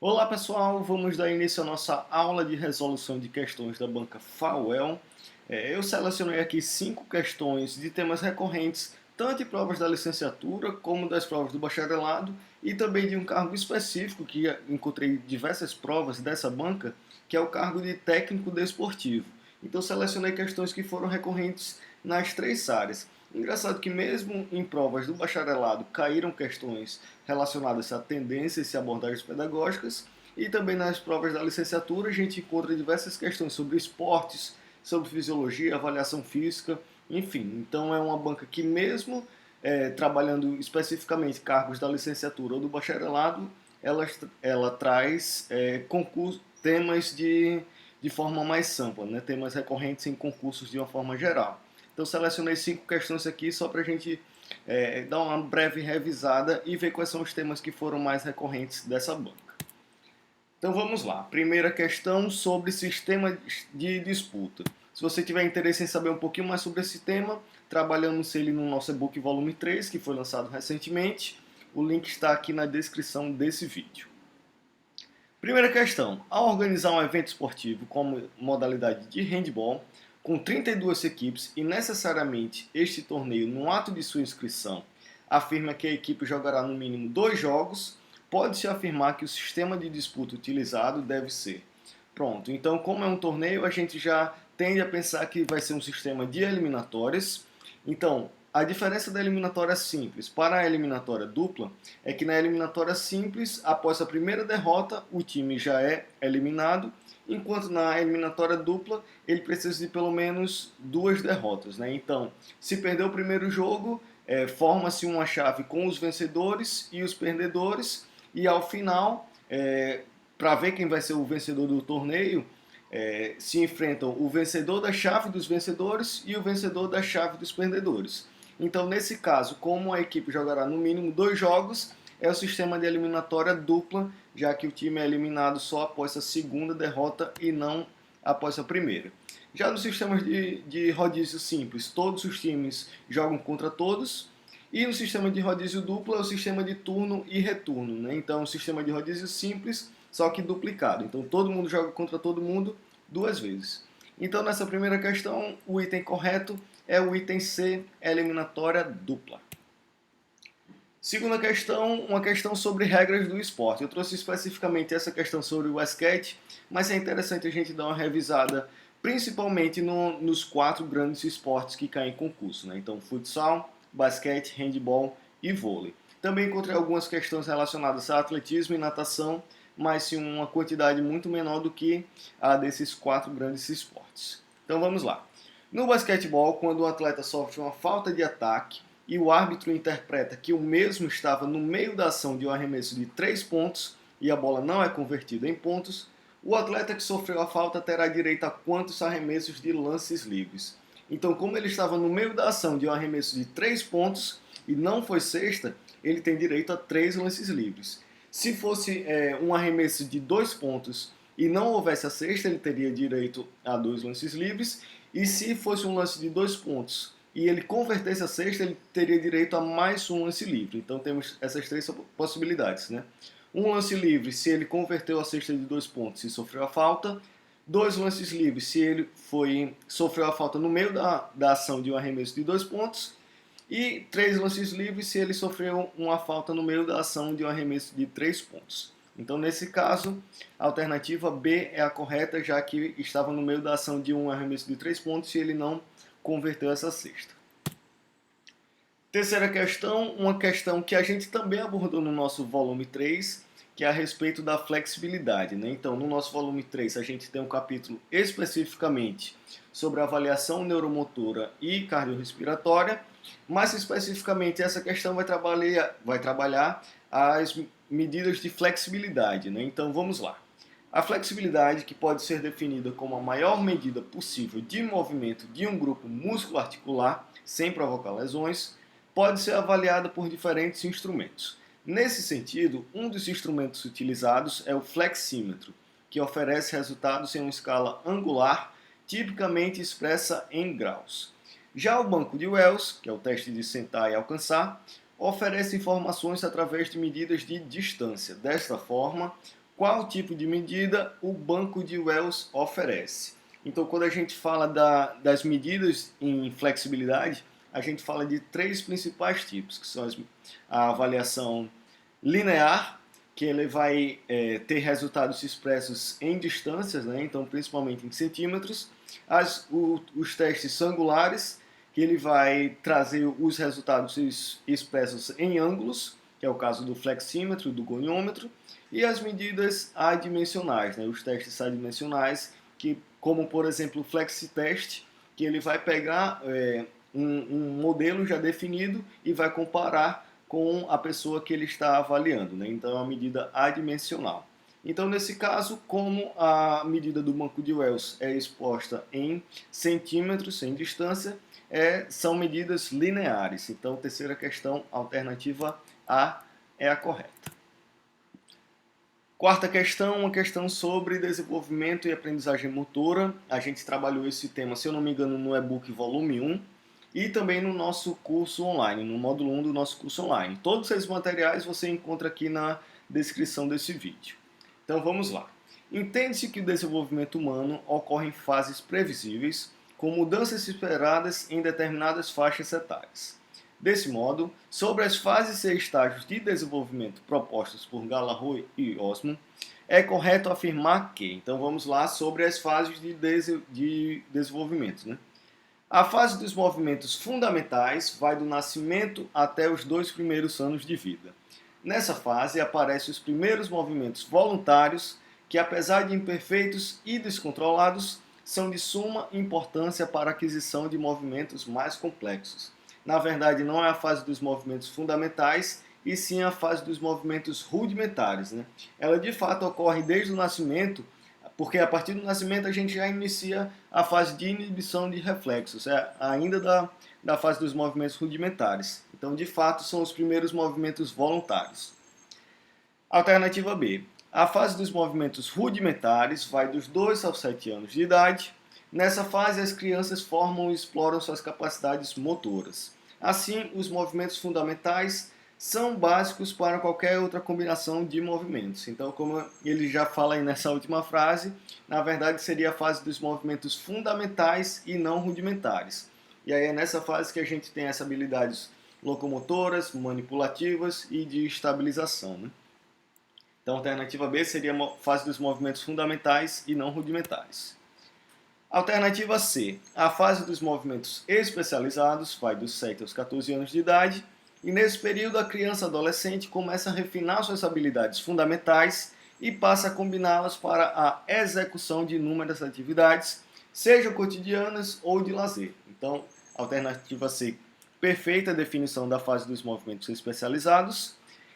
Olá pessoal, vamos dar início à nossa aula de resolução de questões da banca FAUEL. Eu selecionei aqui 5 questões de temas recorrentes, tanto em provas da licenciatura como das provas do bacharelado e também de um cargo específico que encontrei diversas provas dessa banca, que é o cargo de técnico desportivo. Então selecionei questões que foram recorrentes nas 3 áreas. Engraçado que mesmo em provas do bacharelado caíram questões relacionadas a tendências e abordagens pedagógicas, e também nas provas da licenciatura a gente encontra diversas questões sobre esportes, sobre fisiologia, avaliação física, enfim. Então é uma banca que mesmo trabalhando especificamente cargos da licenciatura ou do bacharelado, ela traz temas de forma mais ampla, né? Temas recorrentes em concursos de uma forma geral. Então selecionei 5 questões aqui só para a gente dar uma breve revisada e ver quais são os temas que foram mais recorrentes dessa banca. Então vamos lá. Primeira questão sobre sistema de disputa. Se você tiver interesse em saber um pouquinho mais sobre esse tema, trabalhamos ele no nosso e-book volume 3, que foi lançado recentemente. O link está aqui na descrição desse vídeo. Primeira questão. Ao organizar um evento esportivo como modalidade de handball, com 32 equipes e necessariamente este torneio, no ato de sua inscrição, afirma que a equipe jogará no mínimo 2 jogos, pode-se afirmar que o sistema de disputa utilizado deve ser. Pronto, então como é um torneio, a gente já tende a pensar que vai ser um sistema de eliminatórias. Então, a diferença da eliminatória simples para a eliminatória dupla é que na eliminatória simples, após a primeira derrota, o time já é eliminado, enquanto na eliminatória dupla ele precisa de pelo menos 2 derrotas, né? Então, se perder o primeiro jogo, forma-se uma chave com os vencedores e os perdedores, e ao final, para ver quem vai ser o vencedor do torneio, se enfrentam o vencedor da chave dos vencedores e o vencedor da chave dos perdedores. Então, nesse caso, como a equipe jogará no mínimo 2 jogos, é o sistema de eliminatória dupla, já que o time é eliminado só após a segunda derrota e não após a primeira. Já nos sistemas de rodízio simples, todos os times jogam contra todos, e no sistema de rodízio duplo é o sistema de turno e retorno, né? Então, o sistema de rodízio simples, só que duplicado. Então, todo mundo joga contra todo mundo 2 vezes. Então, nessa primeira questão, o item correto é o item C, eliminatória dupla. Segunda questão, uma questão sobre regras do esporte. Eu trouxe especificamente essa questão sobre o basquete, mas é interessante a gente dar uma revisada, principalmente nos 4 grandes esportes que caem em concurso, né? Então, futsal, basquete, handball e vôlei. Também encontrei algumas questões relacionadas a atletismo e natação, mas sim uma quantidade muito menor do que a desses 4 grandes esportes. Então vamos lá. No basquetebol, quando o atleta sofre uma falta de ataque e o árbitro interpreta que o mesmo estava no meio da ação de um arremesso de 3 pontos e a bola não é convertida em pontos, o atleta que sofreu a falta terá direito a quantos arremessos de lances livres? Então, como ele estava no meio da ação de um arremesso de 3 pontos e não foi cesta, ele tem direito a 3 lances livres. Se fosse um arremesso de 2 pontos e não houvesse a cesta, ele teria direito a 2 lances livres. E se fosse um lance de 2 pontos e ele convertesse a cesta, ele teria direito a mais um lance livre. Então temos essas 3 possibilidades, né? Um lance livre se ele converteu a cesta de 2 pontos e sofreu a falta. 2 lances livres se ele sofreu a falta no meio da ação de um arremesso de 2 pontos. E 3 lances livres se ele sofreu uma falta no meio da ação de um arremesso de 3 pontos. Então, nesse caso, a alternativa B é a correta, já que estava no meio da ação de um arremesso de 3 pontos e ele não converteu essa cesta. Terceira questão, uma questão que a gente também abordou no nosso volume 3, que é a respeito da flexibilidade, né? Então, no nosso volume 3, a gente tem um capítulo especificamente sobre avaliação neuromotora e cardiorrespiratória, mais especificamente essa questão vai trabalhar as medidas de flexibilidade, né? Então, vamos lá. A flexibilidade, que pode ser definida como a maior medida possível de movimento de um grupo músculo-articular, sem provocar lesões, pode ser avaliada por diferentes instrumentos. Nesse sentido, um dos instrumentos utilizados é o flexímetro, que oferece resultados em uma escala angular, tipicamente expressa em graus. Já o banco de Wells, que é o teste de sentar e alcançar, oferece informações através de medidas de distância. Desta forma, qual tipo de medida o Banco de Wells oferece. Então, quando a gente fala das medidas em flexibilidade, a gente fala de três principais tipos, que são a avaliação linear, que ele vai ter resultados expressos em distâncias, né? Então principalmente em centímetros, os testes angulares, que ele vai trazer os resultados expressos em ângulos, que é o caso do flexímetro, do goniômetro, e as medidas adimensionais, né? Os testes adimensionais, que, como por exemplo o flexitest, que ele vai pegar um modelo já definido e vai comparar com a pessoa que ele está avaliando, né? Então é uma medida adimensional. Então, nesse caso, como a medida do Banco de Wells é exposta em centímetros, sem distância, são medidas lineares. Então, terceira questão, alternativa A é a correta. Quarta questão, uma questão sobre desenvolvimento e aprendizagem motora. A gente trabalhou esse tema, se eu não me engano, no e-book volume 1 e também no nosso curso online, no módulo 1 do nosso curso online. Todos esses materiais você encontra aqui na descrição desse vídeo. Então vamos lá. Entende-se que o desenvolvimento humano ocorre em fases previsíveis, com mudanças esperadas em determinadas faixas etárias. Desse modo, sobre as fases e estágios de desenvolvimento propostos por Gallagher e Osmond, é correto afirmar que, então vamos lá sobre as fases de desenvolvimento, né? A fase dos movimentos fundamentais vai do nascimento até os 2 primeiros anos de vida. Nessa fase aparecem os primeiros movimentos voluntários, que apesar de imperfeitos e descontrolados, são de suma importância para a aquisição de movimentos mais complexos. Na verdade, não é a fase dos movimentos fundamentais, e sim a fase dos movimentos rudimentares, né? Ela de fato ocorre desde o nascimento, porque a partir do nascimento a gente já inicia a fase de inibição de reflexos, ainda da fase dos movimentos rudimentares. Então, de fato, são os primeiros movimentos voluntários. Alternativa B. A fase dos movimentos rudimentares vai dos 2 aos 7 anos de idade. Nessa fase, as crianças formam e exploram suas capacidades motoras. Assim, os movimentos fundamentais são básicos para qualquer outra combinação de movimentos. Então, como ele já fala aí nessa última frase, na verdade seria a fase dos movimentos fundamentais e não rudimentares. E aí é nessa fase que a gente tem essas habilidades locomotoras, manipulativas e de estabilização, né? Então, a alternativa B seria a fase dos movimentos fundamentais e não rudimentares. Alternativa C. A fase dos movimentos especializados vai dos 7 aos 14 anos de idade. E nesse período, a criança adolescente começa a refinar suas habilidades fundamentais e passa a combiná-las para a execução de inúmeras atividades, sejam cotidianas ou de lazer. Então, alternativa C, perfeita definição da fase dos movimentos especializados.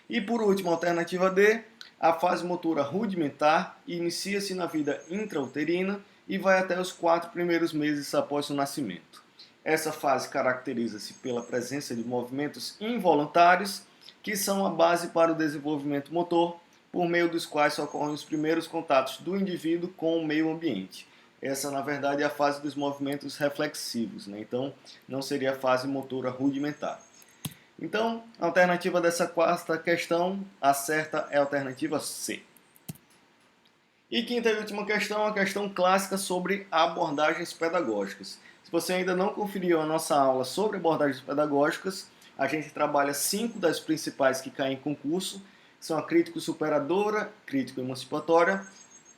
E por último, alternativa D, a fase motora rudimentar inicia-se na vida intrauterina e vai até os 4 primeiros meses após o nascimento. Essa fase caracteriza-se pela presença de movimentos involuntários, que são a base para o desenvolvimento motor, por meio dos quais ocorrem os primeiros contatos do indivíduo com o meio ambiente. Essa, na verdade, é a fase dos movimentos reflexivos, né? Então, não seria a fase motora rudimentar. Então, a alternativa dessa quarta questão, a certa é a alternativa C. E quinta e última questão, a questão clássica sobre abordagens pedagógicas. Se você ainda não conferiu a nossa aula sobre abordagens pedagógicas, a gente trabalha 5 das principais que caem em concurso, que são a crítico-superadora, crítico-emancipatória,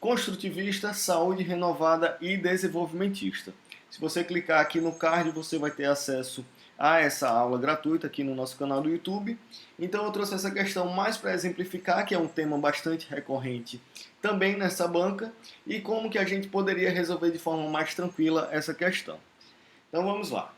construtivista, saúde renovada e desenvolvimentista. Se você clicar aqui no card, você vai ter acesso a essa aula gratuita aqui no nosso canal do YouTube. Então eu trouxe essa questão mais para exemplificar, que é um tema bastante recorrente também nessa banca, e como que a gente poderia resolver de forma mais tranquila essa questão. Então vamos lá.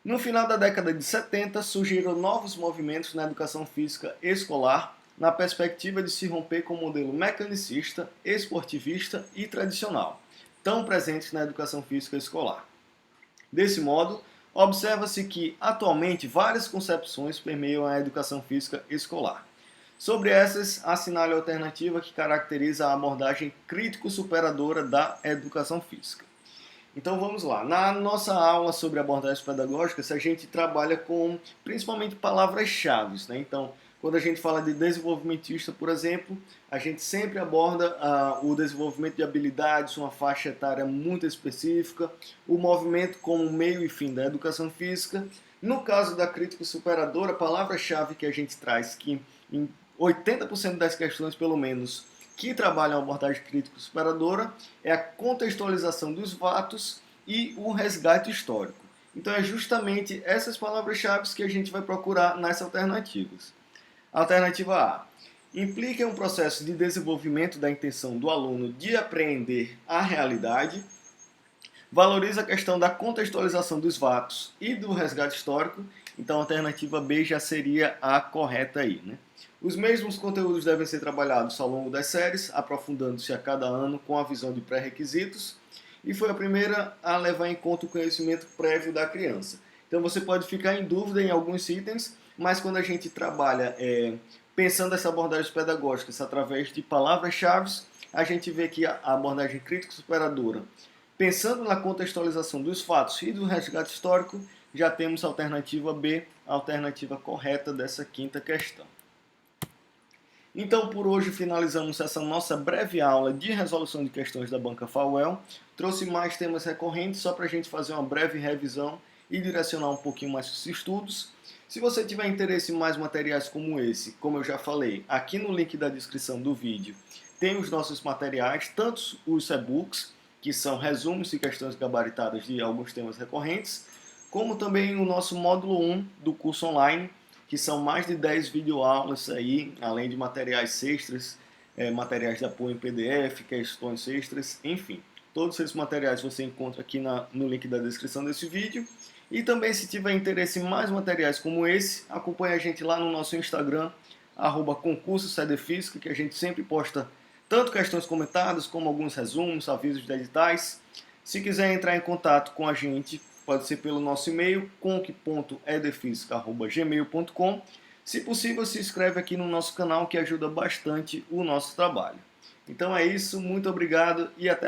No final da década de 70, surgiram novos movimentos na educação física escolar, na perspectiva de se romper com o modelo mecanicista, esportivista e tradicional, tão presentes na educação física escolar. Desse modo, observa-se que, atualmente, várias concepções permeiam a educação física escolar. Sobre essas, assinale a alternativa que caracteriza a abordagem crítico-superadora da educação física. Então vamos lá. Na nossa aula sobre abordagens pedagógicas, a gente trabalha com principalmente palavras-chave, né? Então, Quando a gente fala de desenvolvimentista, por exemplo, a gente sempre aborda o desenvolvimento de habilidades, uma faixa etária muito específica, o movimento como meio e fim da educação física. No caso da crítica superadora, a palavra-chave que a gente traz, que em 80% das questões, pelo menos, que trabalham a abordagem crítica superadora, é a contextualização dos fatos e o resgate histórico. Então é justamente essas palavras-chave que a gente vai procurar nas alternativas. Alternativa A. Implica um processo de desenvolvimento da intenção do aluno de apreender a realidade. Valoriza a questão da contextualização dos fatos e do resgate histórico. Então a alternativa B já seria a correta aí, né? Os mesmos conteúdos devem ser trabalhados ao longo das séries, aprofundando-se a cada ano com a visão de pré-requisitos. E foi a primeira a levar em conta o conhecimento prévio da criança. Então você pode ficar em dúvida em alguns itens, mas quando a gente trabalha pensando essa abordagem pedagógica através de palavras-chave, a gente vê que a abordagem crítica superadora, pensando na contextualização dos fatos e do resgate histórico, já temos a alternativa B, a alternativa correta dessa quinta questão. Então, por hoje, finalizamos essa nossa breve aula de resolução de questões da Banca FAUEL. Trouxe mais temas recorrentes só para a gente fazer uma breve revisão e direcionar um pouquinho mais os estudos. Se você tiver interesse em mais materiais como esse, como eu já falei, aqui no link da descrição do vídeo tem os nossos materiais, tanto os e-books, que são resumos e questões gabaritadas de alguns temas recorrentes, como também o nosso módulo 1 do curso online, que são mais de 10 videoaulas aí, além de materiais extras, materiais de apoio em PDF, questões extras, enfim. Todos esses materiais você encontra aqui no link da descrição desse vídeo. E também, se tiver interesse em mais materiais como esse, acompanhe a gente lá no nosso Instagram, @concurso-cdfísica, que a gente sempre posta tanto questões comentadas, como alguns resumos, avisos de editais. Se quiser entrar em contato com a gente, pode ser pelo nosso e-mail, conc.edefísica@gmail.com. Se possível, se inscreve aqui no nosso canal, que ajuda bastante o nosso trabalho. Então é isso, muito obrigado e até